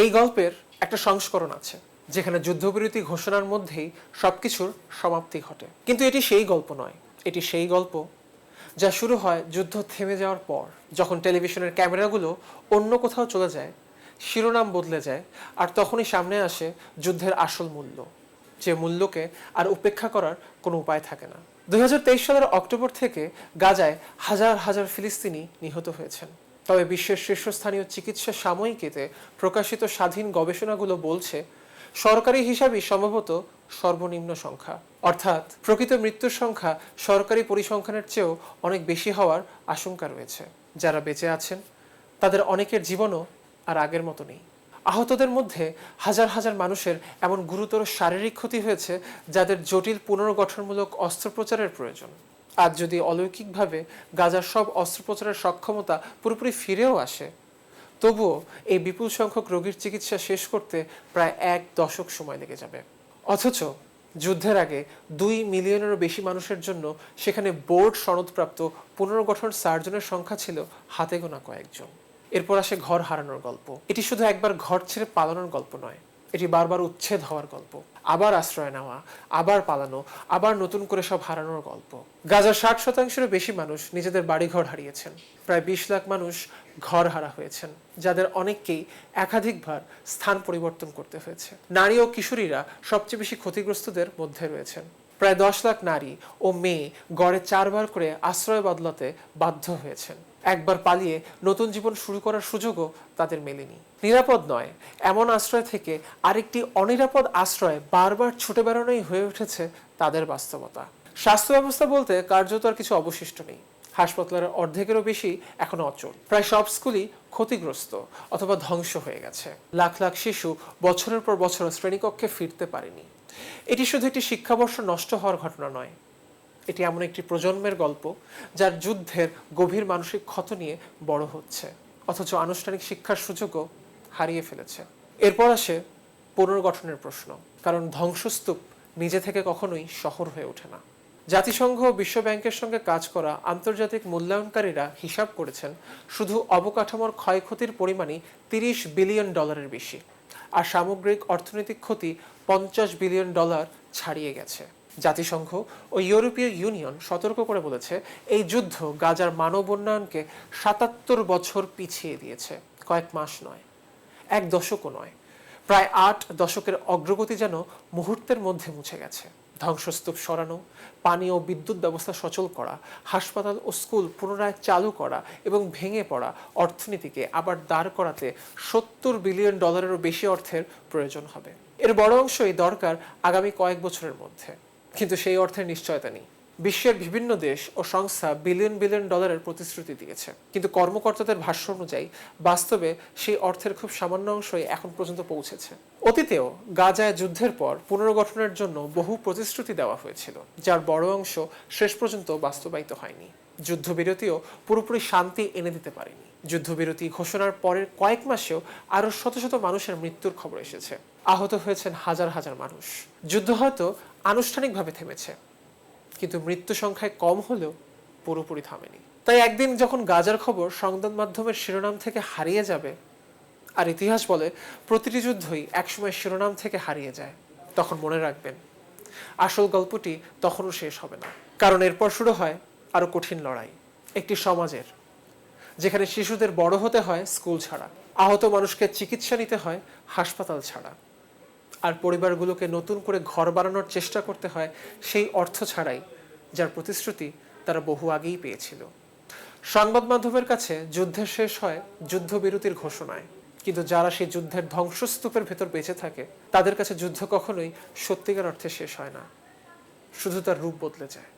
এই গল্পের একটা সংস্করণ আছে যেখানে যুদ্ধবিরতি ঘোষণার মধ্যেই সবকিছুর সমাপ্তি ঘটে, কিন্তু এটি সেই গল্প নয়। এটি সেই গল্প যা শুরু হয় যুদ্ধ থেমে যাওয়ার পর, যখন টেলিভিশনের ক্যামেরাগুলো অন্য কোথাও চলে যায়, শিরোনাম বদলে যায়, আর তখনই সামনে আসে যুদ্ধের আসল মূল্য, যে মূল্যকে আর উপেক্ষা করার কোনো উপায় থাকে না। 2023 সালের অক্টোবর থেকে গাজায় হাজার হাজার ফিলিস্তিনি নিহত হয়েছেন। তবে বিশ্বের শীর্ষস্থানীয় চিকিৎসা সাময়িকীতে প্রকাশিত স্বাধীন গবেষণাগুলো বলছে সরকারি হিসাবেই সম্ভবত সর্বনিম্ন সংখ্যা, অর্থাৎ প্রকৃত মৃত্যুর সংখ্যা সরকারি পরিসংখ্যানের চেয়েও অনেক বেশি হওয়ার আশঙ্কা রয়েছে। যারা বেঁচে আছেন তাদের অনেকের জীবনও আর আগের মতো নেই। আহতদের মধ্যে হাজার হাজার মানুষের এমন গুরুতর শারীরিক ক্ষতি হয়েছে যাদের জটিল পুনর্গঠনমূলক অস্ত্রোপচারের প্রয়োজন। আজ যদি অলৌকিকভাবে গাজার সব অস্ত্রোপচারের সক্ষমতা পুরোপুরি ফিরেও আসে, তবুও এই বিপুল সংখ্যক রোগীর চিকিৎসা শেষ করতে প্রায় 1 দশক সময় লেগে যাবে। অথচ যুদ্ধের আগে 2 মিলিয়নেরও বেশি মানুষের জন্য সেখানে বোর্ড সনদপ্রাপ্ত পুনর্গঠন সার্জনের সংখ্যা ছিল হাতে গোনা কয়েকজন। এরপর আসে ঘর হারানোর গল্প। এটি শুধু একবার ঘর ছেড়ে পালানোর গল্প নয়, এটি বারবার উচ্ছেদ হওয়ার গল্প, আবার আশ্রয় নেওয়া, আবার পালানো, আবার নতুন করে সব হারানোর গল্প। গাজার 60%-এরও বেশি মানুষ নিজেদের বাড়িঘর হারিয়েছেন। প্রায় 20 লাখ মানুষ ঘর হারা হয়েছেন, যাদের অনেককেই একাধিকবার স্থান পরিবর্তন করতে হয়েছে। নারী ও কিশোরীরা সবচেয়ে বেশি ক্ষতিগ্রস্তদের মধ্যে রয়েছেন। প্রায় 10 লাখ নারী ও মেয়ে গড়ে 4 বার করে আশ্রয় বদলাতে বাধ্য হয়েছেন। একবার পালিয়ে নতুন জীবন শুরু করার সুযোগও তাদের মেলেনি। নিরাপদ নয় এমন আশ্রয় থেকে আরেকটি অনিরাপদ আশ্রয় বারবার ছুটে বেড়ানোই হয়ে উঠেছে তাদের বাস্তবতা। স্বাস্থ্য ব্যবস্থা বলতে কার্যত আর কিছু অবশিষ্ট নেই। হাসপাতালের অর্ধেকেরও বেশি এখনো অচল। প্রায় সব স্কুলই ক্ষতিগ্রস্ত অথবা ধ্বংস হয়ে গেছে। লাখ লাখ শিশু বছরের পর বছর শ্রেণীকক্ষে ফিরতে পারেনি। এটি শুধু একটি শিক্ষাবর্ষ নষ্ট হওয়ার ঘটনা নয়, এটি এমন একটি প্রজন্মের গল্প যার যুদ্ধের গভীর মানসিক ক্ষত নিয়ে বড় হচ্ছে, অথচ আনুষ্ঠানিক শিক্ষার সুযোগও হারিয়ে ফেলেছে। এরপর আসে পুনর্গঠনের প্রশ্ন, কারণ ধ্বংসস্তূপ নিজে থেকে কখনোই শহর হয়ে ওঠে না। জাতিসংঘ ও বিশ্ব ব্যাংকের সঙ্গে কাজ করা আন্তর্জাতিক মূল্যায়নকারীরা হিসাব করেছেন শুধু অবকাঠামোর ক্ষয়ক্ষতির পরিমাণই $30 বিলিয়ন বেশি, আর সামগ্রিক অর্থনৈতিক ক্ষতি $50 বিলিয়ন ছাড়িয়ে গেছে। জাতিসংঘ ও ইউরোপীয় ইউনিয়ন সতর্ক করে বলেছে এই যুদ্ধ গাজার মানব উন্নয়নকে 77 বছর পিছিয়ে দিয়েছে। কয়েক মাস নয়, 1 দশকও নয়, প্রায় 8 দশকের অগ্রগতি যেন মুহূর্তের মধ্যে মুছে গেছে। ধ্বংসস্তূপ সরানো, পানি ও বিদ্যুৎ ব্যবস্থা সচল করা, হাসপাতাল ও স্কুল পুনরায় চালু করা এবং ভেঙে পড়া অর্থনীতিকে আবার দাঁড় করাতে $70 বিলিয়ন বেশি অর্থের প্রয়োজন হবে। এর বড় অংশই দরকার আগামী কয়েক বছরের মধ্যে, কিন্তু সেই অর্থের নিশ্চয়তা নেই। বিশ্বের বিভিন্ন দেশ ও সংস্থা বিলিয়ন বিলিয়ন ডলারের প্রতিশ্রুতি দিয়েছে, কিন্তু কর্মকর্তাদের ভাষ্য অনুযায়ী বাস্তবে সেই অর্থের খুব সামান্য অংশই এখন পর্যন্ত পৌঁছেছে। অতীতেও গাজায় যুদ্ধের পর পুনর্গঠনের জন্য বহু প্রতিশ্রুতি দেওয়া হয়েছিল, যার বড় অংশ শেষ পর্যন্ত বাস্তবায়িত হয়নি। যুদ্ধবিরতিও পুরোপুরি শান্তি এনে দিতে পারেনি। যুদ্ধবিরতি ঘোষণার পরের কয়েক মাসেও আরও শত শত মানুষের মৃত্যুর খবর এসেছে। আহত হয়েছেন হাজার হাজার মানুষ। যুদ্ধ হয়তো আনুষ্ঠানিকভাবে থেমেছে, কিন্তু মৃত্যু সংখ্যায় কম হলেও পুরোপুরি থামেনি। তাই একদিন যখন গাজার খবর সংবাদ মাধ্যমের শিরোনাম থেকে হারিয়ে যাবে, আর ইতিহাস বলে প্রতিটি যুদ্ধই একসময় শিরোনাম থেকে হারিয়ে যায়, তখন মনে রাখবেন আসল গল্পটি তখনও শেষ হবে না। কারণ এরপর শুরু হয় আরো কঠিন লড়াই, একটি সমাজের যেখানে শিশুদের বড় হতে হয় স্কুল ছাড়া, আহত মানুষকে চিকিৎসা নিতে হয় হাসপাতাল ছাড়া, আর পরিবারগুলোকে নতুন করে ঘর বানানোর চেষ্টা করতে হয় সেই অর্থ ছাড়াই, যার প্রতিশ্রুতি তারা বহু আগেই পেয়েছিল। সংবাদ মাধ্যমের কাছে যুদ্ধের শেষ হয় যুদ্ধবিরতির ঘোষণায়, কিন্তু যারা সেই যুদ্ধের ধ্বংসস্তূপের ভেতর বেঁচে থাকে তাদের কাছে যুদ্ধ কখনোই সত্যিকার অর্থে শেষ হয় না, শুধু তার রূপ বদলে যায়।